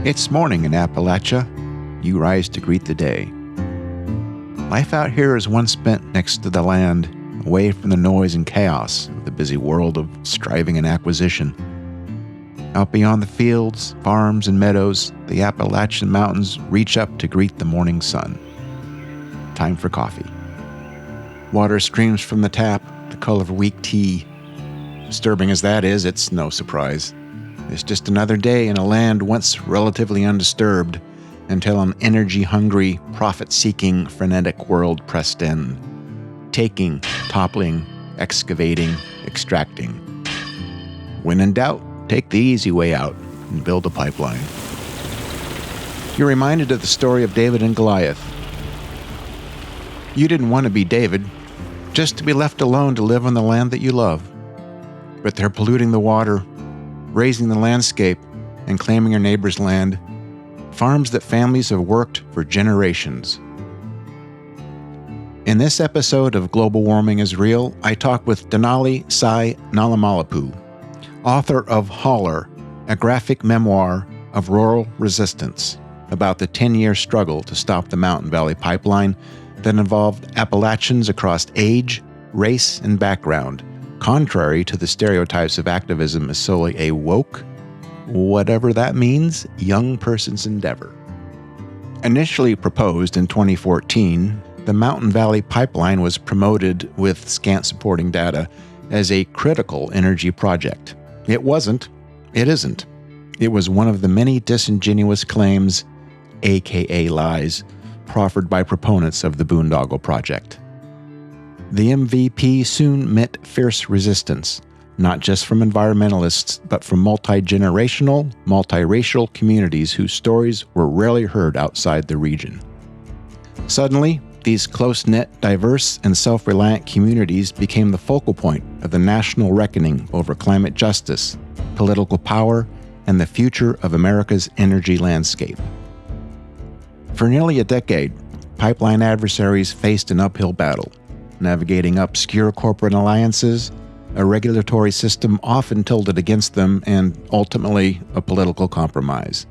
It's morning in Appalachia. You rise to greet the day. Life out here is one spent next to the land, away from the noise and chaos of the busy world of striving and acquisition. Out beyond the fields, farms, and meadows, the Appalachian Mountains reach up to greet the morning sun. Time for coffee. Water streams from the tap, the color of weak tea. Disturbing as that is, it's no surprise. It's just another day in a land once relatively undisturbed until an energy-hungry, profit-seeking, frenetic world pressed in. Taking, toppling, excavating, extracting. When in doubt, take the easy way out and build a pipeline. You're reminded of the story of David and Goliath. You didn't want to be David, just to be left alone to live on the land that you love. But they're polluting the water, raising the landscape, and claiming your neighbor's land, farms that families have worked for generations. In this episode of Global Warming is Real, I talk with Denali Nalamalapu, author of Hollar, a graphic memoir of rural resistance, about the 10-year struggle to stop the Mountain Valley Pipeline that involved Appalachians across age, race, and background, contrary to the stereotypes of activism as solely a woke, whatever that means, young person's endeavor. Initially proposed in 2014, the Mountain Valley Pipeline was promoted with scant supporting data as a critical energy project. It wasn't. It isn't. It was one of the many disingenuous claims, aka lies, proffered by proponents of the Boondoggle Project. The MVP soon met fierce resistance, not just from environmentalists, but from multi-generational, multiracial communities whose stories were rarely heard outside the region. Suddenly, these close-knit, diverse, and self-reliant communities became the focal point of the national reckoning over climate justice, political power, and the future of America's energy landscape. For nearly a decade, pipeline adversaries faced an uphill battle, navigating obscure corporate alliances, a regulatory system often tilted against them, and ultimately a political compromise,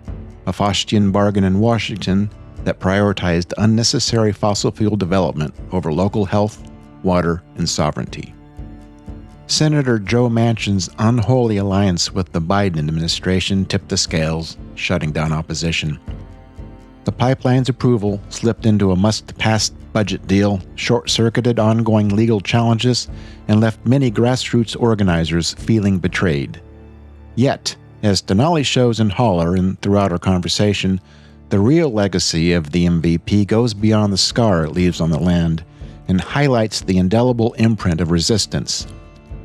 a Faustian bargain in Washington that prioritized unnecessary fossil fuel development over local health, water, and sovereignty. Senator Joe Manchin's unholy alliance with the Biden administration tipped the scales, shutting down opposition. The pipeline's approval slipped into a must-pass budget deal, short-circuited ongoing legal challenges, and left many grassroots organizers feeling betrayed. Yet, as Denali shows in Hollar and throughout our conversation, the real legacy of the MVP goes beyond the scar it leaves on the land and highlights the indelible imprint of resistance.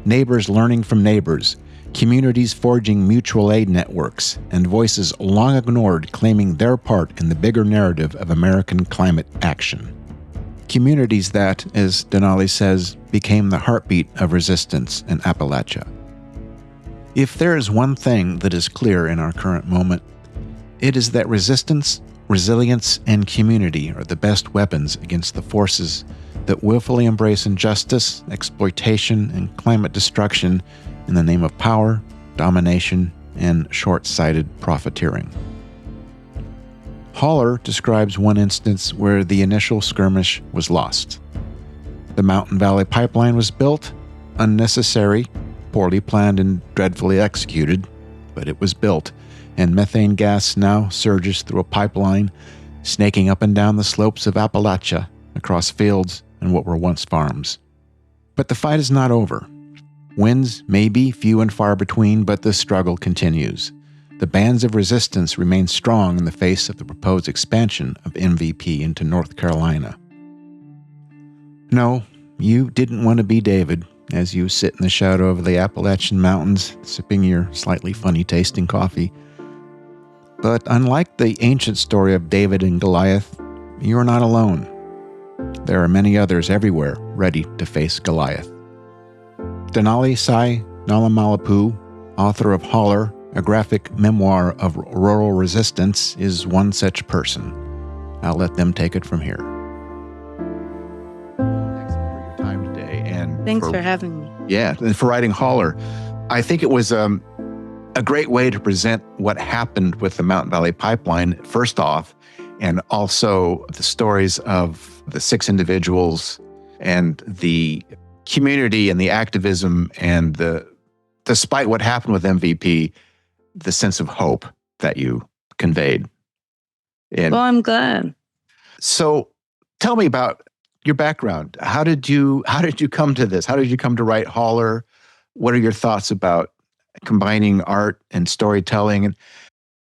Neighbors learning from neighbors, communities forging mutual aid networks, and voices long ignored claiming their part in the bigger narrative of American climate action. Communities that, as Denali says, became the heartbeat of resistance in Appalachia. If there is one thing that is clear in our current moment, it is that resistance, resilience, and community are the best weapons against the forces that willfully embrace injustice, exploitation, and climate destruction in the name of power, domination, and short-sighted profiteering. Hollar describes one instance where the initial skirmish was lost. The Mountain Valley Pipeline was built, unnecessary, poorly planned, and dreadfully executed, but it was built, and methane gas now surges through a pipeline, snaking up and down the slopes of Appalachia, across fields and what were once farms. But the fight is not over. Wins may be few and far between, but the struggle continues. The bands of resistance remain strong in the face of the proposed expansion of MVP into North Carolina. No, you didn't want to be David as you sit in the shadow of the Appalachian Mountains, sipping your slightly funny-tasting coffee. But unlike the ancient story of David and Goliath, you are not alone. There are many others everywhere ready to face Goliath. Denali Nalamalapu, author of Hollar, a graphic memoir of rural resistance, is one such person. I'll let them take it from here. Thanks for your time today. Thanks for having me. Yeah, and for writing Hollar. I think it was a great way to present what happened with the Mountain Valley Pipeline, first off, and also the stories of the 6 individuals and the community and the activism and despite what happened with MVP, the sense of hope that you conveyed. Well, I'm glad. So tell me about your background. How did you come to this? How did you come to write Hollar? What are your thoughts about combining art and storytelling? And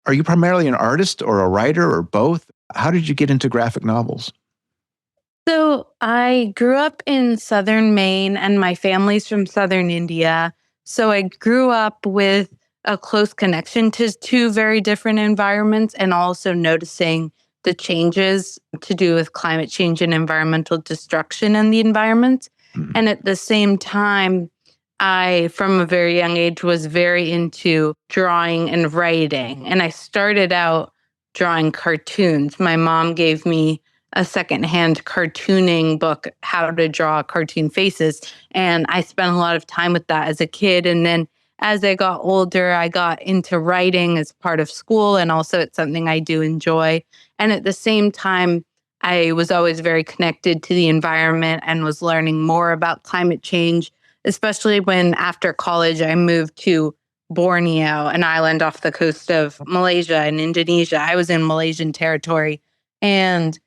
are you primarily an artist or a writer or both? How did you get into graphic novels? So I grew up in southern Maine and my family's from southern India. So I grew up with a close connection to 2 very different environments and also noticing the changes to do with climate change and environmental destruction in the environment. Mhm. And at the same time, I, from a very young age, was very into drawing and writing. And I started out drawing cartoons. My mom gave me a secondhand cartooning book, How to Draw Cartoon Faces. And I spent a lot of time with that as a kid. And then as I got older, I got into writing as part of school. And also, it's something I do enjoy. And at the same time, I was always very connected to the environment and was learning more about climate change, especially when after college, I moved to Borneo, an island off the coast of Malaysia and Indonesia. I was in Malaysian territory. And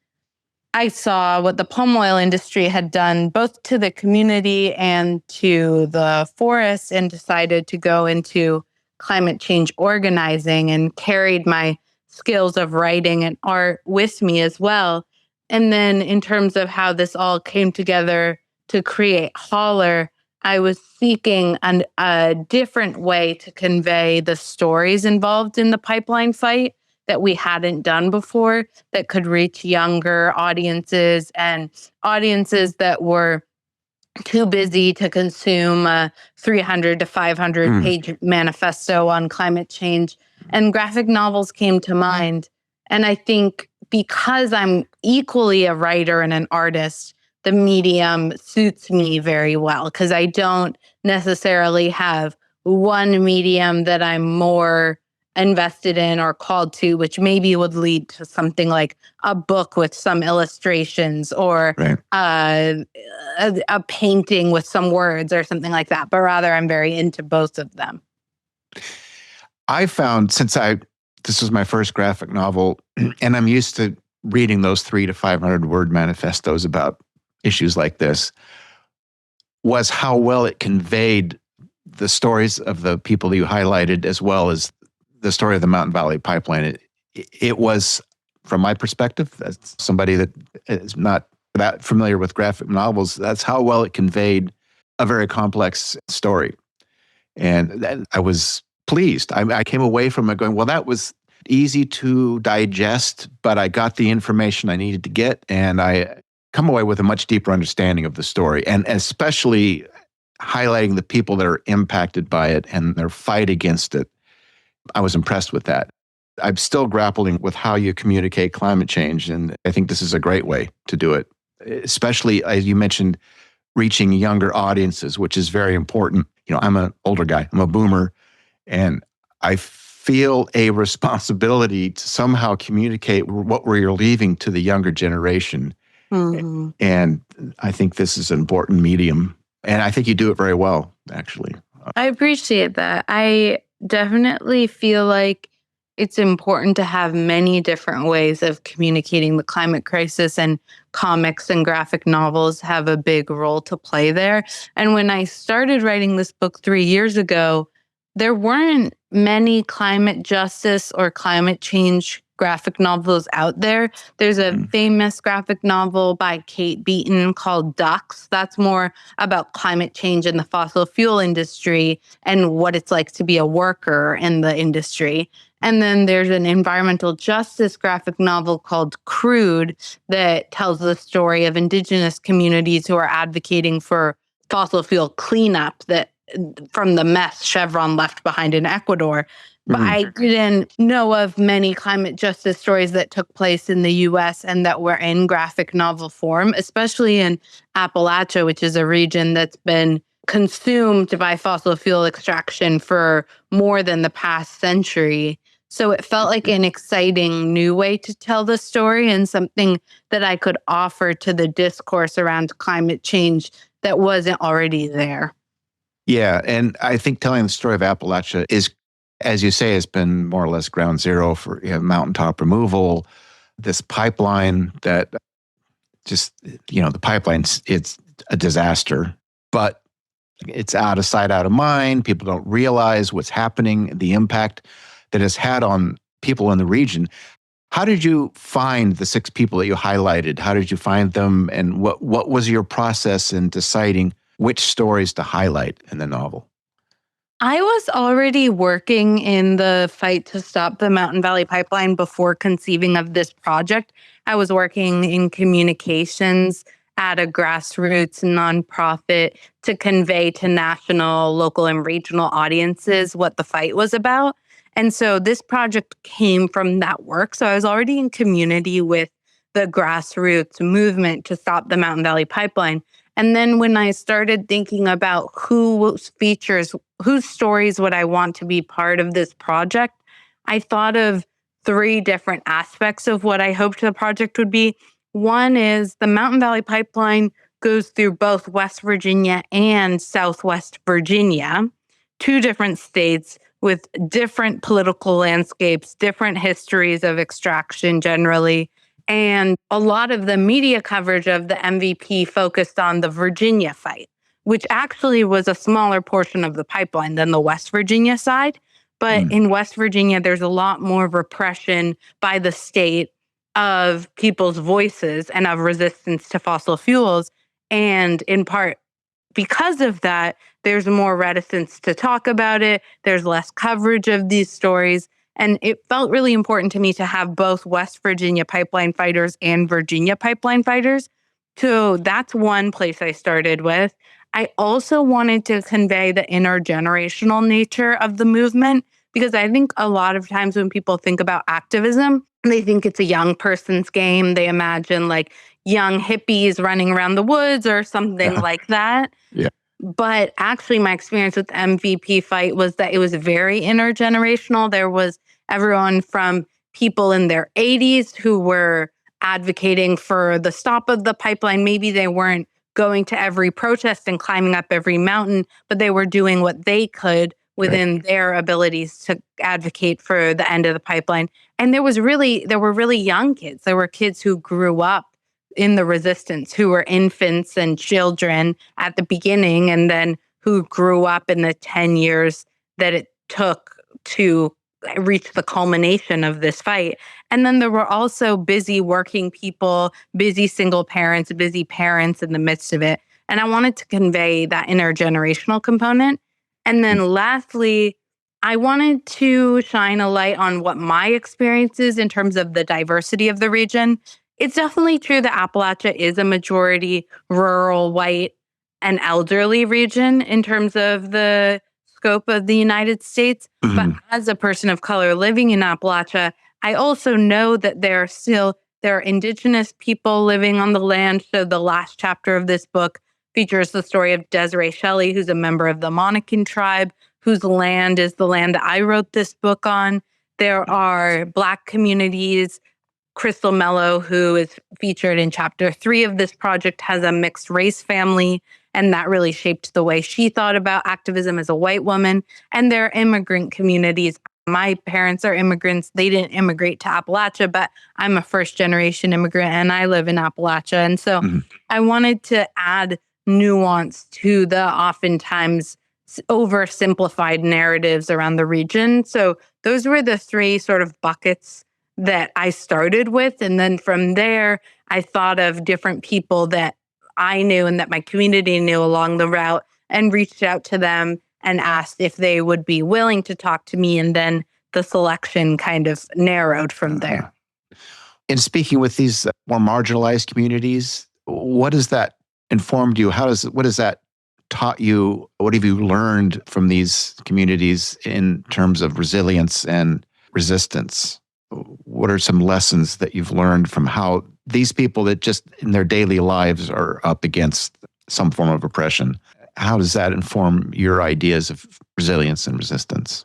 I saw what the palm oil industry had done both to the community and to the forests, and decided to go into climate change organizing and carried my skills of writing and art with me as well. And then in terms of how this all came together to create Hollar, I was seeking a different way to convey the stories involved in the pipeline fight that we hadn't done before, that could reach younger audiences and audiences that were too busy to consume a 300 to 500 page manifesto on climate change. And graphic novels came to mind. And I think because I'm equally a writer and an artist, the medium suits me very well because I don't necessarily have one medium that I'm more invested in or called to, which maybe would lead to something like a book with some illustrations or Right. a painting with some words or something like that. But rather, I'm very into both of them. I found this was my first graphic novel, and I'm used to reading those 300 to 500 word manifestos about issues like this, was how well it conveyed the stories of the people that you highlighted, as well as the story of the Mountain Valley Pipeline. It was, from my perspective, as somebody that is not that familiar with graphic novels, that's how well it conveyed a very complex story. And I was pleased. I came away from it going, well, that was easy to digest, but I got the information I needed to get, and I come away with a much deeper understanding of the story, and especially highlighting the people that are impacted by it and their fight against it. I was impressed with that. I'm still grappling with how you communicate climate change, and I think this is a great way to do it, especially, as you mentioned, reaching younger audiences, which is very important. I'm an older guy. I'm a boomer, and I feel a responsibility to somehow communicate what we're leaving to the younger generation. Mm-hmm. And I think this is an important medium, and I think you do it very well, actually. I appreciate that. I definitely feel like it's important to have many different ways of communicating the climate crisis, and comics and graphic novels have a big role to play there. And when I started writing this book 3 years ago, there weren't many climate justice or climate change graphic novels out there. There's a famous graphic novel by Kate Beaton called Ducks. That's more about climate change in the fossil fuel industry and what it's like to be a worker in the industry. And then there's an environmental justice graphic novel called Crude that tells the story of indigenous communities who are advocating for fossil fuel cleanup from the mess Chevron left behind in Ecuador. But I didn't know of many climate justice stories that took place in the U.S. and that were in graphic novel form, especially in Appalachia, which is a region that's been consumed by fossil fuel extraction for more than the past century. So it felt like an exciting new way to tell the story and something that I could offer to the discourse around climate change that wasn't already there. Yeah, and I think telling the story of Appalachia is, as you say, has been more or less ground zero for mountaintop removal. This pipeline that just, the pipeline's, it's a disaster, but it's out of sight, out of mind. People don't realize what's happening, the impact that it's had on people in the region. How did you find the 6 people that you highlighted? How did you find them? And what was your process in deciding which stories to highlight in the novel? I was already working in the fight to stop the Mountain Valley Pipeline before conceiving of this project. I was working in communications at a grassroots nonprofit to convey to national, local, and regional audiences what the fight was about. And so this project came from that work. So I was already in community with the grassroots movement to stop the Mountain Valley Pipeline. And then when I started thinking about whose features, whose stories would I want to be part of this project, I thought of 3 different aspects of what I hoped the project would be. One is the Mountain Valley Pipeline goes through both West Virginia and Southwest Virginia, 2 different states with different political landscapes, different histories of extraction generally. And a lot of the media coverage of the MVP focused on the Virginia fight, which actually was a smaller portion of the pipeline than the West Virginia side. But in West Virginia, there's a lot more repression by the state of people's voices and of resistance to fossil fuels. And in part because of that, there's more reticence to talk about it. There's less coverage of these stories. And it felt really important to me to have both West Virginia pipeline fighters and Virginia pipeline fighters. So that's one place I started with. I also wanted to convey the intergenerational nature of the movement because I think a lot of times when people think about activism, they think it's a young person's game. They imagine like young hippies running around the woods or something like that. Yeah. But actually, my experience with the MVP fight was that it was very intergenerational. There was everyone from people in their 80s who were advocating for the stop of the pipeline. Maybe they weren't going to every protest and climbing up every mountain, but they were doing what they could within their abilities to advocate for the end of the pipeline. And there were really young kids. There were kids who grew up in the resistance, who were infants and children at the beginning, and then who grew up in the 10 years that it took to reach the culmination of this fight. And then there were also busy working people, busy single parents, busy parents in the midst of it. And I wanted to convey that intergenerational component. And then lastly, I wanted to shine a light on what my experience is in terms of the diversity of the region. It's definitely true that Appalachia is a majority rural, white, and elderly region in terms of the scope of the United States. But as a person of color living in Appalachia, I also know that there are indigenous people living on the land. So the last chapter of this book features the story of Desiree Shelley, who's a member of the Monacan tribe, whose land is the land that I wrote this book on. There are Black communities. Crystal Mello, who is featured in chapter 3 of this project, has a mixed race family, and that really shaped the way she thought about activism as a white woman. And there are immigrant communities. My parents are immigrants. They didn't immigrate to Appalachia, but I'm a first-generation immigrant, and I live in Appalachia. And so I wanted to add nuance to the oftentimes oversimplified narratives around the region. So those were the 3 sort of buckets that I started with. And then from there, I thought of different people that I knew and that my community knew along the route and reached out to them and asked if they would be willing to talk to me. And then the selection kind of narrowed from there. In speaking with these more marginalized communities, what has that informed you? What has that taught you? What have you learned from these communities in terms of resilience and resistance? What are some lessons that you've learned from how these people that just in their daily lives are up against some form of oppression How does that inform your ideas of resilience and resistance?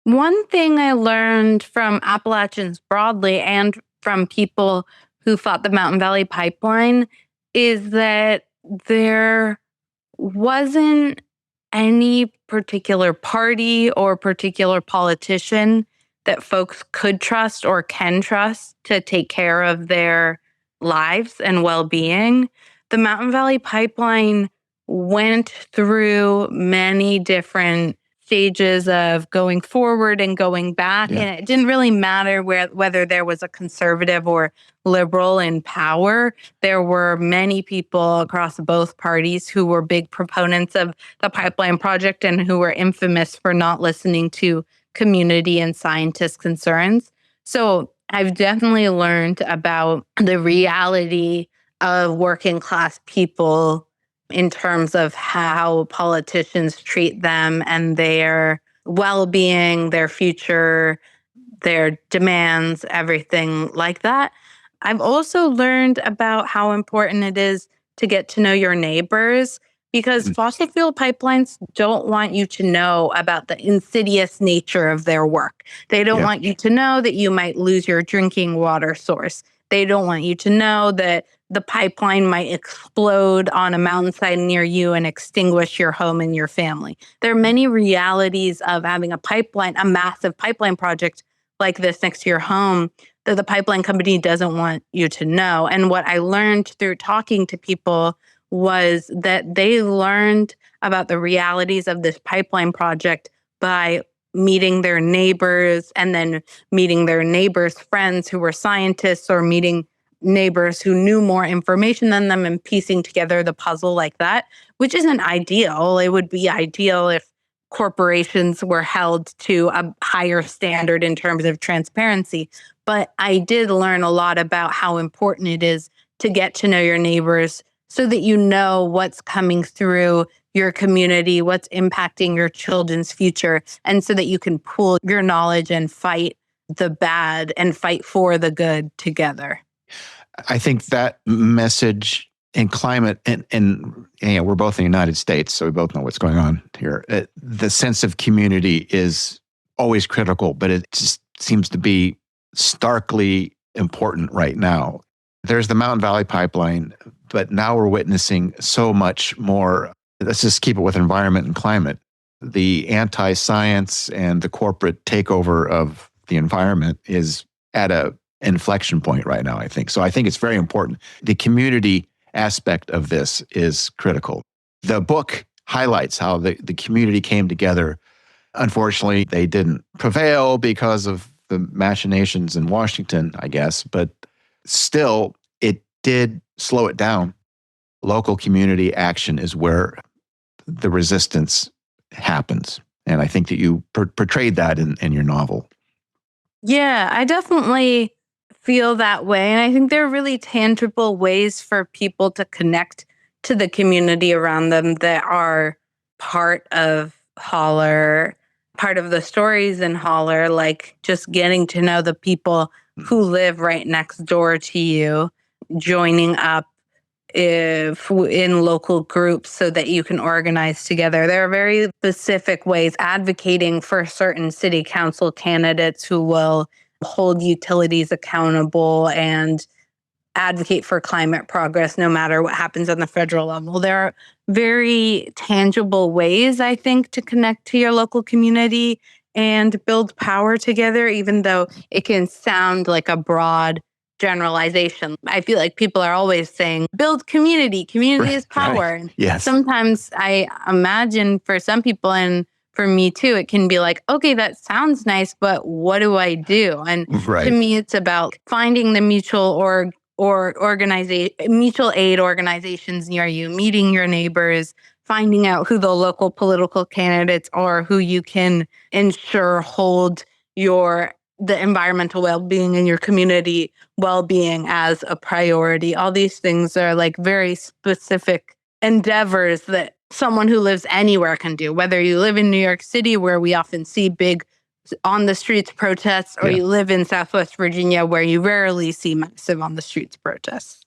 One thing I learned from Appalachians broadly and from people who fought the Mountain Valley Pipeline is that there wasn't any particular party or particular politician that folks could trust or can trust to take care of their lives and well being. The Mountain Valley Pipeline went through many different stages of going forward and going back. Yeah. And it didn't really matter whether there was a conservative or liberal in power. There were many people across both parties who were big proponents of the pipeline project and who were infamous for not listening to community and scientists' concerns. So I've definitely learned about the reality of working class people in terms of how politicians treat them and their well-being, their future, their demands, everything like that. I've also learned about how important it is to get to know your neighbors because Mm. fossil fuel pipelines don't want you to know about the insidious nature of their work. They don't Yeah. want you to know that you might lose your drinking water source. They don't want you to know that the pipeline might explode on a mountainside near you and extinguish your home and your family. There are many realities of having a pipeline, a massive pipeline project like this next to your home that the pipeline company doesn't want you to know. And what I learned through talking to people was that they learned about the realities of this pipeline project by meeting their neighbors and then meeting their neighbors' friends who were scientists or meeting neighbors who knew more information than them and piecing together the puzzle like that, which isn't ideal. It would be ideal if corporations were held to a higher standard in terms of transparency. But I did learn a lot about how important it is to get to know your neighbors so that you know what's coming through your community, what's impacting your children's future, and so that you can pool your knowledge and fight the bad and fight for the good together. I think that message in climate, and we're both in the United States, so we both know what's going on here. The sense of community is always critical, but it just seems to be starkly important right now. There's the Mountain Valley Pipeline, but now we're witnessing so much more. Let's just keep it with environment and climate. The anti-science and the corporate takeover of the environment is at a inflection point right now, I think. So I think it's very important. The community aspect of this is critical. The book highlights how the community came together. Unfortunately, they didn't prevail because of the machinations in Washington, I guess, but still, it did slow it down. Local community action is where the resistance happens. And I think that you portrayed that in your novel. Yeah, I definitely feel that way. And I think there are really tangible ways for people to connect to the community around them that are part of Hollar, part of the stories in Hollar, like just getting to know the people who live right next door to you, joining up if in local groups so that you can organize together. There are very specific ways advocating for certain city council candidates who will hold utilities accountable and advocate for climate progress no matter what happens on the federal level. There are very tangible ways, I think, to connect to your local community and build power together, even though it can sound like a broad generalization. I feel like people are always saying, build community. Community is power. Right. Yes. Sometimes I imagine for some people, and for me too, it can be like, okay, that sounds nice, but what do I do? And Right. to me, it's about finding the mutual mutual aid organizations near you, meeting your neighbors, finding out who the local political candidates are, who you can ensure hold the environmental well-being and your community well-being as a priority. All these things are like very specific endeavors that someone who lives anywhere can do, whether you live in New York City, where we often see big on the streets protests, or you live in Southwest Virginia, where you rarely see massive on the streets protests.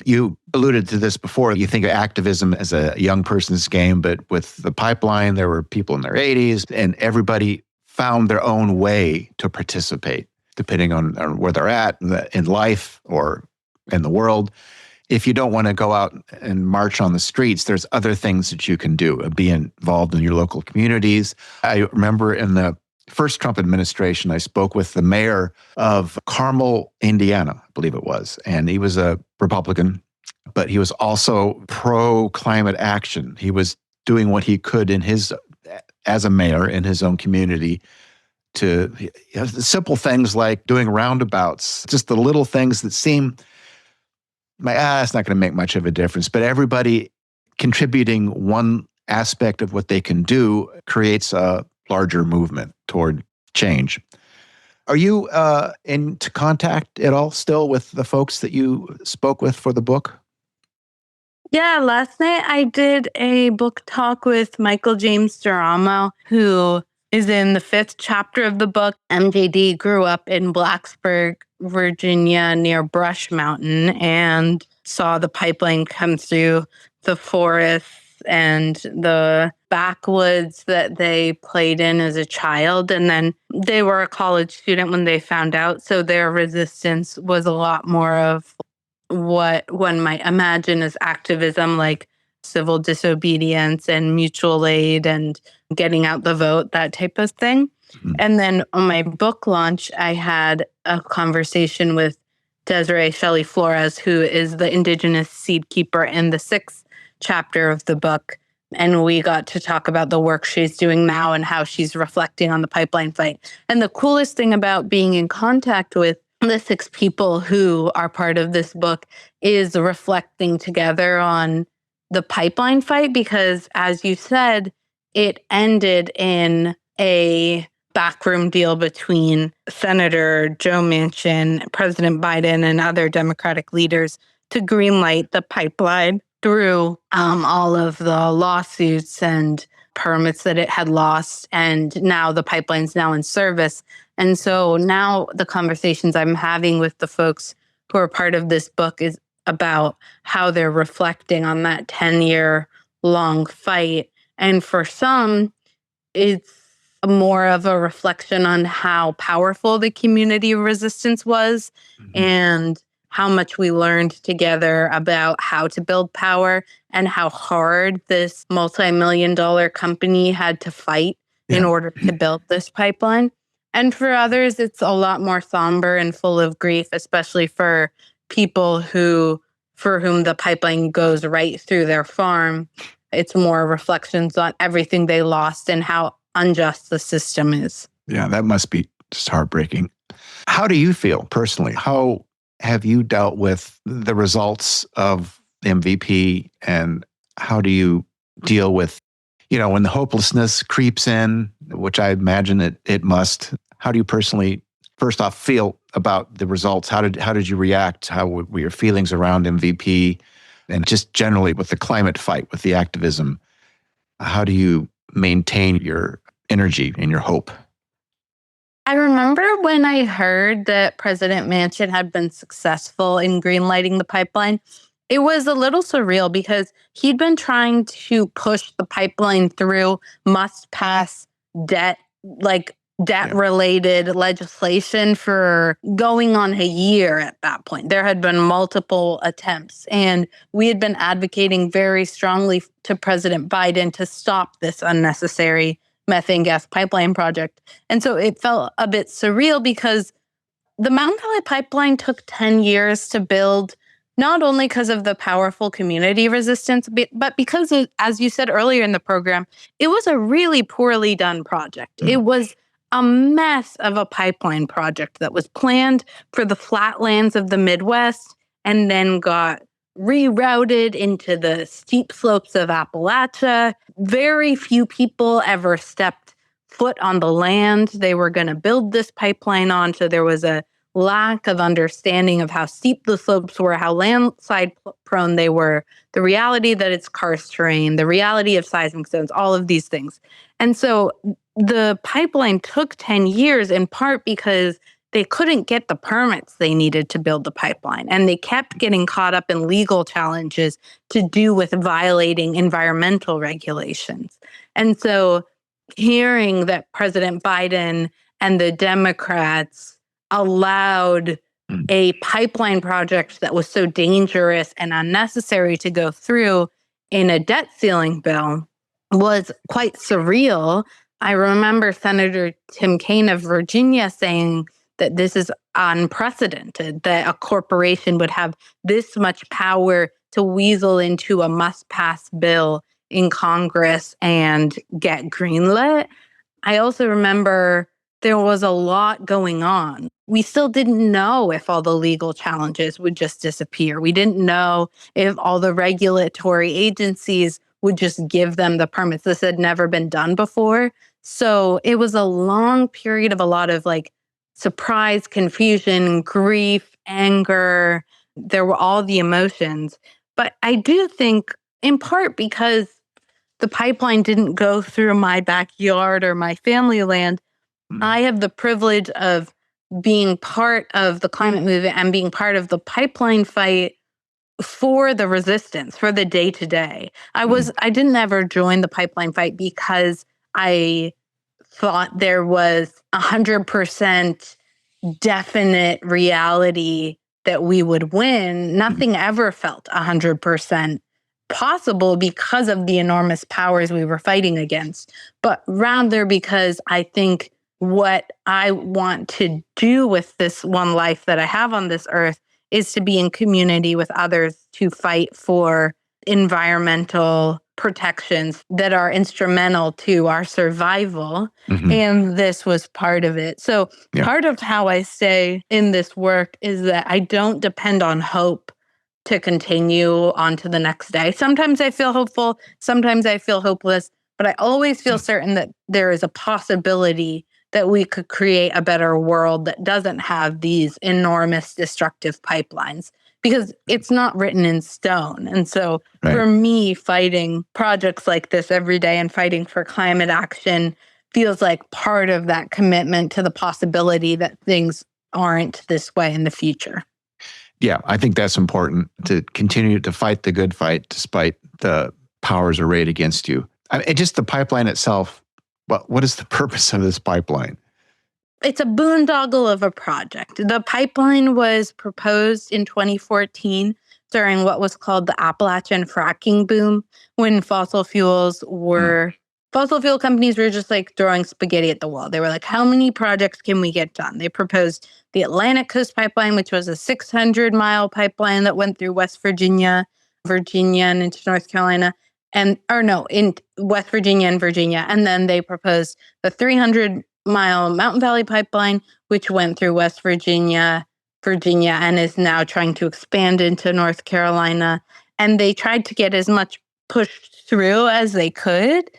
You alluded to this before. You think of activism as a young person's game, but with the pipeline, there were people in their 80s, and everybody found their own way to participate, depending on where they're at in life or in the world. If you don't want to go out and march on the streets, there's other things that you can do. Be involved in your local communities. I remember in the first Trump administration, I spoke with the mayor of Carmel, Indiana, I believe it was, and he was a Republican, but he was also pro-climate action. He was doing what he could as a mayor in his own community to simple things like doing roundabouts, just the little things that seem it's not going to make much of a difference, but everybody contributing one aspect of what they can do creates a larger movement toward change. Are you into contact at all still with the folks that you spoke with for the book? Yeah, last night I did a book talk with Michael James Duramo, who is in the 5th chapter of the book. MJD grew up in Blacksburg, Virginia, near Brush Mountain, and saw the pipeline come through the forests and the backwoods that they played in as a child. And then they were a college student when they found out. So their resistance was a lot more of what one might imagine as activism, like civil disobedience and mutual aid and getting out the vote, that type of thing. Mm-hmm. And then on my book launch, I had a conversation with Desiree Shelley Flores, who is the Indigenous seed keeper in the 6th chapter of the book. And we got to talk about the work she's doing now and how she's reflecting on the pipeline fight. And the coolest thing about being in contact with the 6 people who are part of this book is reflecting together on the pipeline fight, because as you said, it ended in a backroom deal between Senator Joe Manchin, President Biden, and other Democratic leaders to greenlight the pipeline through all of the lawsuits and permits that it had lost. And now the pipeline's now in service. And so now the conversations I'm having with the folks who are part of this book is about how they're reflecting on that 10-year long fight. And for some, it's more of a reflection on how powerful the community resistance was, mm-hmm. and how much we learned together about how to build power and how hard this multi-million-dollar company had to fight in order to build this pipeline. And for others, it's a lot more somber and full of grief, especially for people for whom the pipeline goes right through their farm. It's more reflections on everything they lost and how unjust the system is. Yeah, that must be just heartbreaking. How do you feel personally? How have you dealt with the results of MVP, and how do you deal with, when the hopelessness creeps in, which I imagine it must? How do you personally, first off, feel about the results? How did you react? How were your feelings around MVP, and just generally with the climate fight, with the activism? How do you maintain your energy and your hope? I remember when I heard that President Manchin had been successful in greenlighting the pipeline, it was a little surreal because he'd been trying to push the pipeline through must-pass debt-related legislation for going on a year at that point. There had been multiple attempts, and we had been advocating very strongly to President Biden to stop this unnecessary methane gas pipeline project. And so it felt a bit surreal because the Mountain Valley Pipeline took 10 years to build, not only because of the powerful community resistance, but because, as you said earlier in the program, it was a really poorly done project. It was a mess of a pipeline project that was planned for the flatlands of the Midwest and then got rerouted into the steep slopes of Appalachia. Very few people ever stepped foot on the land they were going to build this pipeline on. So there was a lack of understanding of how steep the slopes were, how landslide prone they were, the reality that it's karst terrain, the reality of seismic zones, all of these things. And so the pipeline took 10 years in part because they couldn't get the permits they needed to build the pipeline. And they kept getting caught up in legal challenges to do with violating environmental regulations. And so hearing that President Biden and the Democrats allowed a pipeline project that was so dangerous and unnecessary to go through in a debt ceiling bill was quite surreal. I remember Senator Tim Kaine of Virginia saying that this is unprecedented, that a corporation would have this much power to weasel into a must-pass bill in Congress and get greenlit. I also remember there was a lot going on. We still didn't know if all the legal challenges would just disappear. We didn't know if all the regulatory agencies would just give them the permits. This had never been done before. So it was a long period of a lot of like surprise, confusion, grief, anger. There were all the emotions. But I do think, in part because the pipeline didn't go through my backyard or my family land, I have the privilege of being part of the climate movement and being part of the pipeline fight for the resistance, for the day to day. I didn't ever join the pipeline fight because I thought there was 100% definite reality that we would win. Nothing ever felt 100% possible because of the enormous powers we were fighting against, but rather because I think what I want to do with this one life that I have on this earth is to be in community with others to fight for environmental protections that are instrumental to our survival. And this was part of it. So part of how I stay in this work is that I don't depend on hope to continue on to the next day. Sometimes I feel hopeful, sometimes I feel hopeless, but I always feel certain that there is a possibility that we could create a better world that doesn't have these enormous destructive pipelines, because it's not written in stone. And so for me, fighting projects like this every day and fighting for climate action feels like part of that commitment to the possibility that things aren't this way in the future. Yeah, I think that's important, to continue to fight the good fight despite the powers arrayed against you. And just the pipeline itself, what is the purpose of this pipeline? It's a boondoggle of a project. The pipeline was proposed in 2014 during what was called the Appalachian fracking boom, when fossil fuel companies were just like throwing spaghetti at the wall. They were like, how many projects can we get done? They proposed the Atlantic Coast Pipeline, which was a 600-mile pipeline that went through West Virginia, and into North Carolina. In West Virginia and Virginia. And then they proposed the 300-mile Mountain Valley Pipeline, which went through West Virginia, and is now trying to expand into North Carolina. And they tried to get as much pushed through as they could.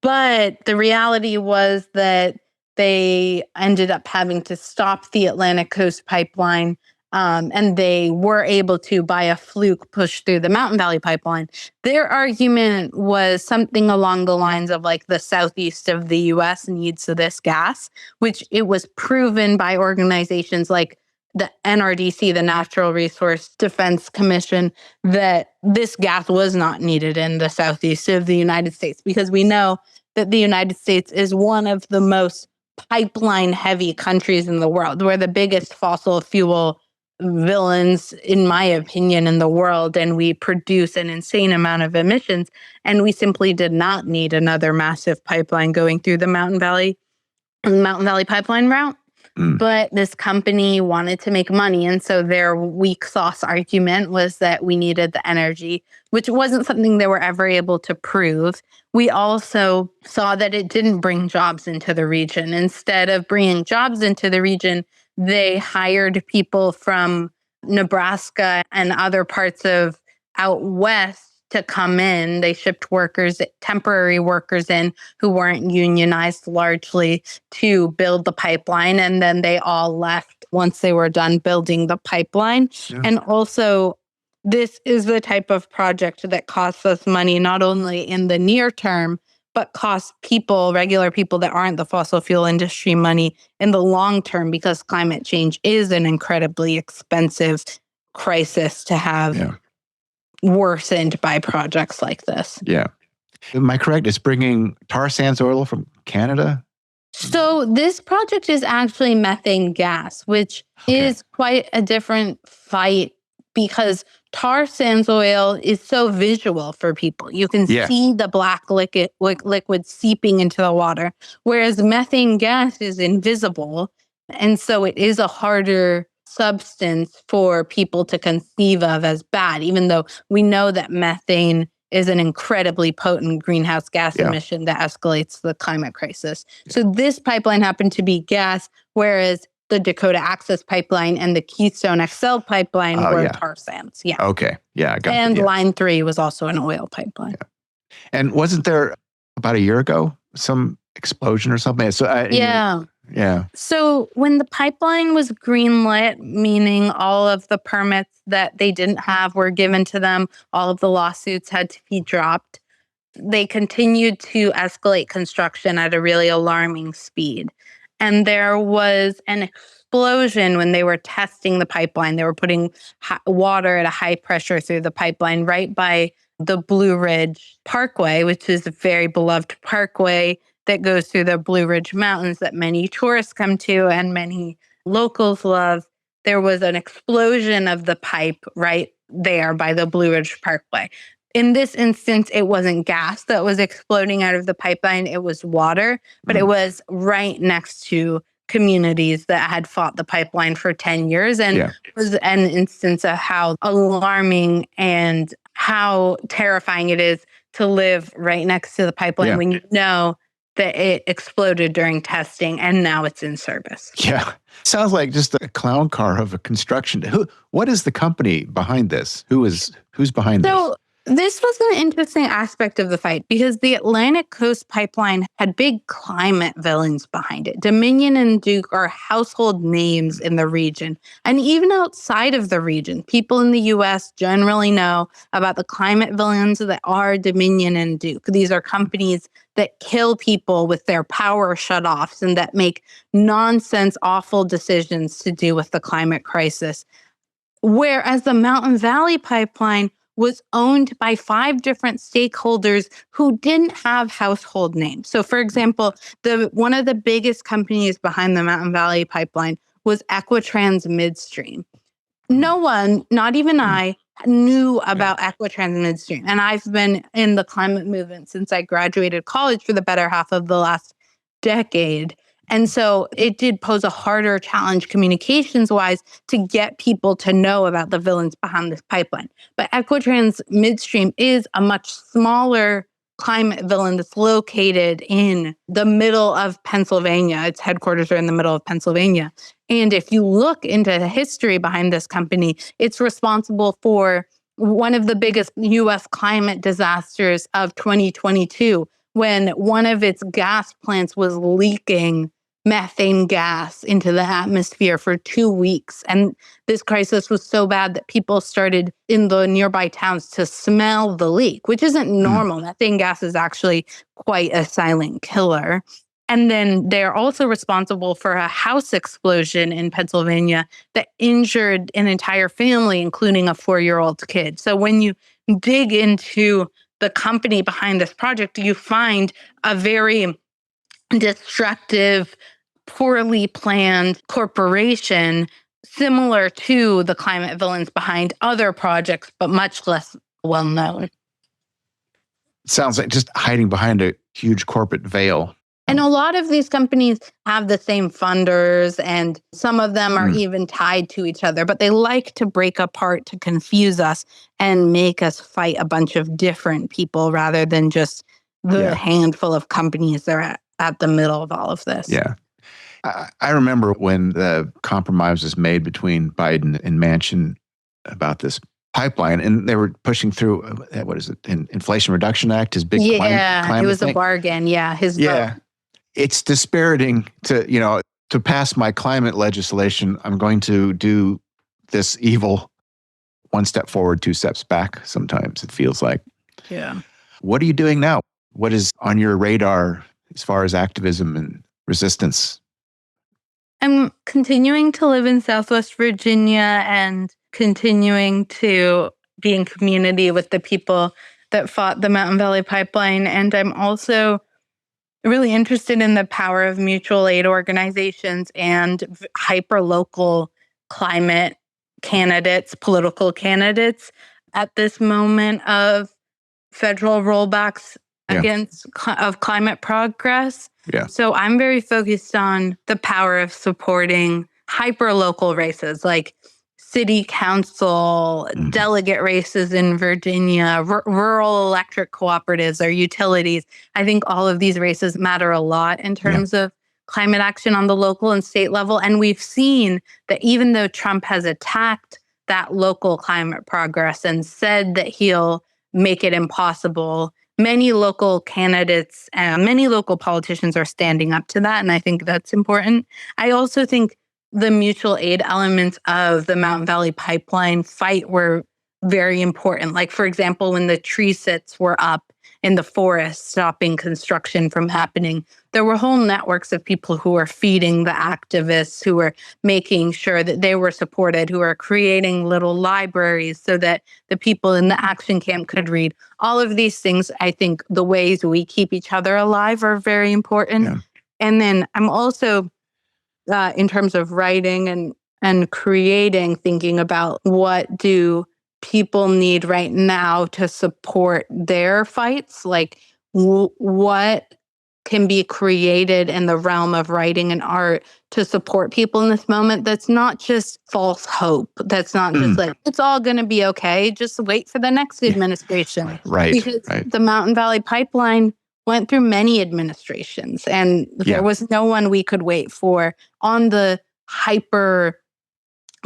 But the reality was that they ended up having to stop the Atlantic Coast Pipeline. And they were able to, by a fluke, push through the Mountain Valley Pipeline. Their argument was something along the lines of like the southeast of the U.S. needs this gas, which it was proven by organizations like the NRDC, the Natural Resource Defense Commission, that this gas was not needed in the southeast of the United States, because we know that the United States is one of the most pipeline-heavy countries in the world. We're the biggest fossil fuel villains, in my opinion, in the world, and we produce an insane amount of emissions, and we simply did not need another massive pipeline going through the Mountain Valley pipeline route. But this company wanted to make money, and so their weak sauce argument was that we needed the energy, which wasn't something they were ever able to prove. We also saw that it didn't bring jobs into the region. Instead of bringing jobs into the region, they hired people from Nebraska and other parts of out west to come in. They shipped temporary workers in who weren't unionized largely to build the pipeline. And then they all left once they were done building the pipeline. Yeah. And also, this is the type of project that costs us money, not only in the near term, but costs people, regular people that aren't the fossil fuel industry, money in the long term, because climate change is an incredibly expensive crisis to have worsened by projects like this. Yeah. Am I correct? It's bringing tar sands oil from Canada? So this project is actually methane gas, which is quite a different fight because tar sands oil is so visual for people. You can see the black liquid seeping into the water, whereas methane gas is invisible. And so it is a harder substance for people to conceive of as bad, even though we know that methane is an incredibly potent greenhouse gas emission that escalates the climate crisis. So this pipeline happened to be gas, whereas the Dakota Access Pipeline and the Keystone XL pipeline were tar sands. Yeah. Okay. Yeah, I got And that. Line 3 was also an oil pipeline. Yeah. And wasn't there about a year ago some explosion or something? So Yeah. So when the pipeline was greenlit, meaning all of the permits that they didn't have were given to them, all of the lawsuits had to be dropped, they continued to escalate construction at a really alarming speed. And there was an explosion when they were testing the pipeline. They were putting water at a high pressure through the pipeline right by the Blue Ridge Parkway, which is a very beloved parkway that goes through the Blue Ridge Mountains that many tourists come to and many locals love. There was an explosion of the pipe right there by the Blue Ridge Parkway. In this instance, it wasn't gas that was exploding out of the pipeline. It was water, but it was right next to communities that had fought the pipeline for 10 years. And it was an instance of how alarming and how terrifying it is to live right next to the pipeline when you know that it exploded during testing and now it's in service. Yeah. Sounds like just a clown car of a construction. What is the company behind this? Who's behind this? This was an interesting aspect of the fight because the Atlantic Coast Pipeline had big climate villains behind it. Dominion and Duke are household names in the region. And even outside of the region, people in the U.S. generally know about the climate villains that are Dominion and Duke. These are companies that kill people with their power shutoffs and that make nonsense, awful decisions to do with the climate crisis. Whereas the Mountain Valley Pipeline was owned by 5 different stakeholders who didn't have household names. So, for example, one of the biggest companies behind the Mountain Valley Pipeline was Equitrans Midstream. No one, not even I, knew about Equitrans Midstream. And I've been in the climate movement since I graduated college for the better half of the last decade. And so it did pose a harder challenge communications-wise to get people to know about the villains behind this pipeline. But Equitrans Midstream is a much smaller climate villain that's located in the middle of Pennsylvania. Its headquarters are in the middle of Pennsylvania. And if you look into the history behind this company, it's responsible for one of the biggest U.S. climate disasters of 2022, when one of its gas plants was leaking methane gas into the atmosphere for 2 weeks. And this crisis was so bad that people started in the nearby towns to smell the leak, which isn't normal. Methane gas is actually quite a silent killer. And then they're also responsible for a house explosion in Pennsylvania that injured an entire family, including a 4-year-old kid. So when you dig into the company behind this project, you find a very destructive, poorly planned corporation similar to the climate villains behind other projects, but much less well known. Sounds like just hiding behind a huge corporate veil. And a lot of these companies have the same funders, and some of them are even tied to each other, but they like to break apart to confuse us and make us fight a bunch of different people rather than just the handful of companies that are at the middle of all of this. Yeah. I remember when the compromise was made between Biden and Manchin about this pipeline, and they were pushing through, what is it, Inflation Reduction Act, his big climate it was thing. a bargain. Yeah, his vote. It's dispiriting to pass my climate legislation. I'm going to do this evil 1 step forward, 2 steps back. Sometimes it feels like. Yeah. What are you doing now? What is on your radar as far as activism and resistance? I'm continuing to live in Southwest Virginia and continuing to be in community with the people that fought the Mountain Valley Pipeline. And I'm also really interested in the power of mutual aid organizations and hyper-local climate candidates, political candidates at this moment of federal rollbacks against of climate progress. Yeah. So I'm very focused on the power of supporting hyper-local races like city council, delegate races in Virginia, rural electric cooperatives or utilities. I think all of these races matter a lot in terms of climate action on the local and state level. And we've seen that even though Trump has attacked that local climate progress and said that he'll make it impossible, many local candidates and many local politicians are standing up to that. And I think that's important. I also think the mutual aid elements of the Mountain Valley Pipeline fight were very important. Like, for example, when the tree sits were up in the forest, stopping construction from happening, there were whole networks of people who were feeding the activists, who were making sure that they were supported, who were creating little libraries so that the people in the action camp could read. All of these things, I think the ways we keep each other alive are very important. Yeah. And then I'm also in terms of writing and creating, thinking about what do people need right now to support their fights, like what can be created in the realm of writing and art to support people in this moment that's not just false hope, that's not just like it's all going to be okay, just wait for the next administration. Because the Mountain Valley Pipeline went through many administrations and there was no one we could wait for on the hyper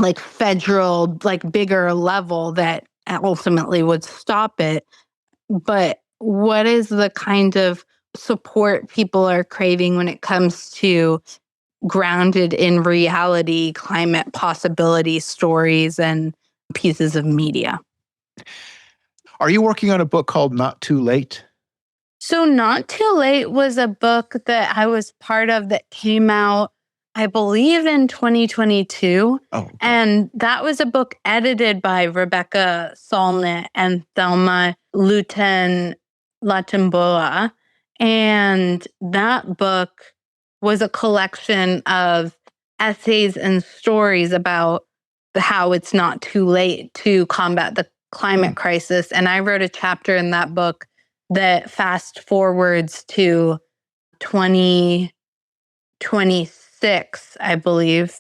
like federal, like bigger level that ultimately would stop it. But what is the kind of support people are craving when it comes to grounded in reality climate possibility stories and pieces of media? Are you working on a book called Not Too Late? So Not Too Late was a book that I was part of that came out, I believe, in 2022. Oh, okay. And that was a book edited by Rebecca Solnit and Thelma Luton Latimboa. And that book was a collection of essays and stories about how it's not too late to combat the climate crisis. And I wrote a chapter in that book that fast forwards to 2026, I believe,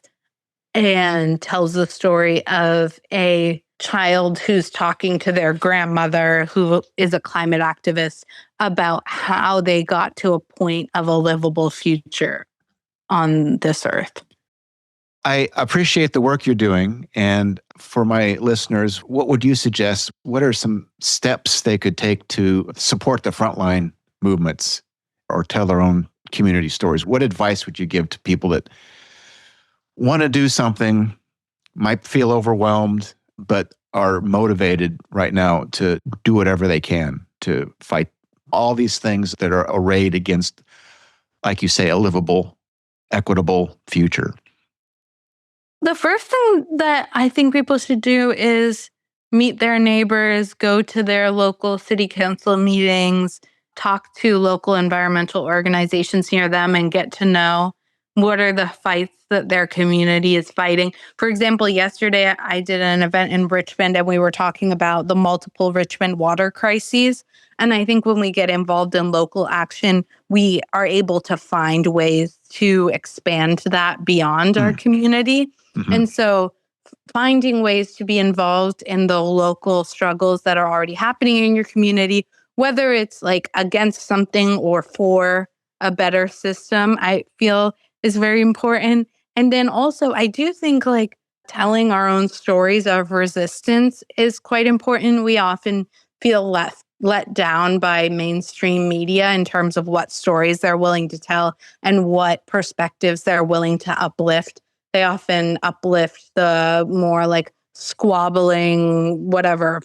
and tells the story of a child who's talking to their grandmother, who is a climate activist, about how they got to a point of a livable future on this earth. I appreciate the work you're doing. And for my listeners, what would you suggest? What are some steps they could take to support the frontline movements or tell their own community stories? What advice would you give to people that want to do something, might feel overwhelmed, but are motivated right now to do whatever they can to fight all these things that are arrayed against, like you say, a livable, equitable future? The first thing that I think people should do is meet their neighbors, go to their local city council meetings, talk to local environmental organizations near them, and get to know what are the fights that their community is fighting. For example, yesterday I did an event in Richmond and we were talking about the multiple Richmond water crises. And I think when we get involved in local action, we are able to find ways to expand that beyond our community. And so finding ways to be involved in the local struggles that are already happening in your community, whether it's like against something or for a better system, I feel is very important. And then also, I do think like telling our own stories of resistance is quite important. We often feel let down by mainstream media in terms of what stories they're willing to tell and what perspectives they're willing to uplift. They often uplift the more like squabbling, whatever,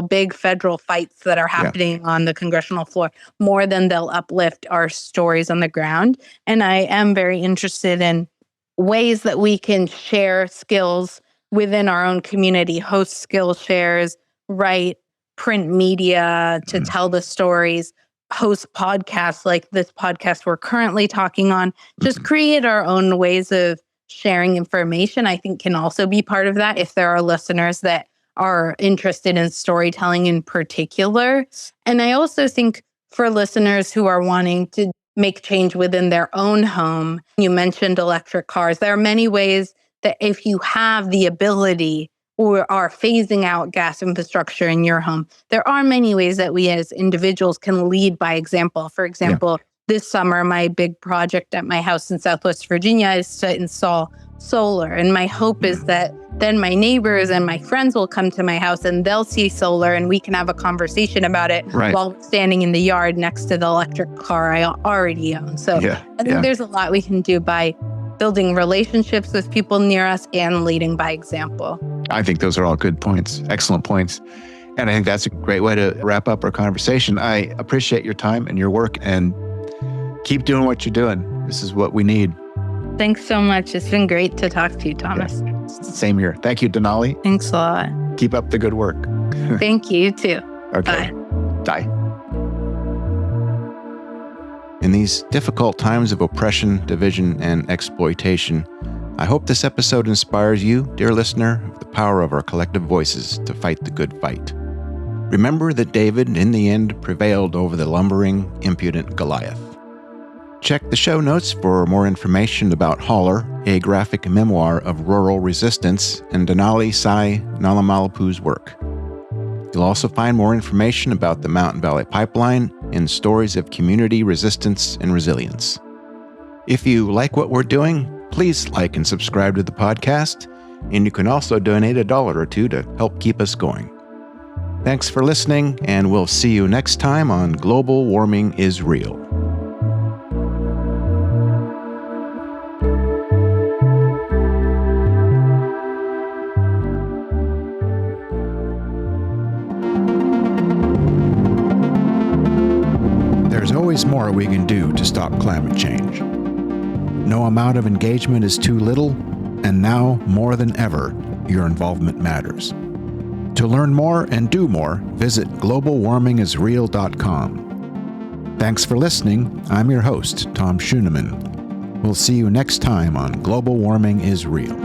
big federal fights that are happening on the congressional floor, more than they'll uplift our stories on the ground. And I am very interested in ways that we can share skills within our own community, host skill shares, write print media to tell the stories, host podcasts like this podcast we're currently talking on, just create our own ways of sharing information. I think can also be part of that if there are listeners that are interested in storytelling in particular. And I also think for listeners who are wanting to make change within their own home, you mentioned electric cars. There are many ways that if you have the ability or are phasing out gas infrastructure in your home, there are many ways that we as individuals can lead by example. For example, this summer, my big project at my house in Southwest Virginia is to install solar. And my hope is that then my neighbors and my friends will come to my house and they'll see solar and we can have a conversation about it while standing in the yard next to the electric car I already own. So I think there's a lot we can do by building relationships with people near us and leading by example. I think those are all good points, excellent points. And I think that's a great way to wrap up our conversation. I appreciate your time and your work, and keep doing what you're doing. This is what we need. Thanks so much. It's been great to talk to you, Thomas. Same here. Thank you, Denali. Thanks a lot. Keep up the good work. Thank you, too. Okay. Bye. Bye. In these difficult times of oppression, division, and exploitation, I hope this episode inspires you, dear listener, of the power of our collective voices to fight the good fight. Remember that David, in the end, prevailed over the lumbering, impudent Goliath. Check the show notes for more information about Hollar, a graphic memoir of rural resistance, and Denali Nalamalapu's work. You'll also find more information about the Mountain Valley Pipeline and stories of community resistance and resilience. If you like what we're doing, please like and subscribe to the podcast, and you can also donate $1 or $2 to help keep us going. Thanks for listening, and we'll see you next time on Global Warming is Real. There's always more we can do to stop climate change. No amount of engagement is too little, and now, more than ever, your involvement matters. To learn more and do more, visit globalwarmingisreal.com. Thanks for listening. I'm your host, Tom Schoeneman. We'll see you next time on Global Warming is Real.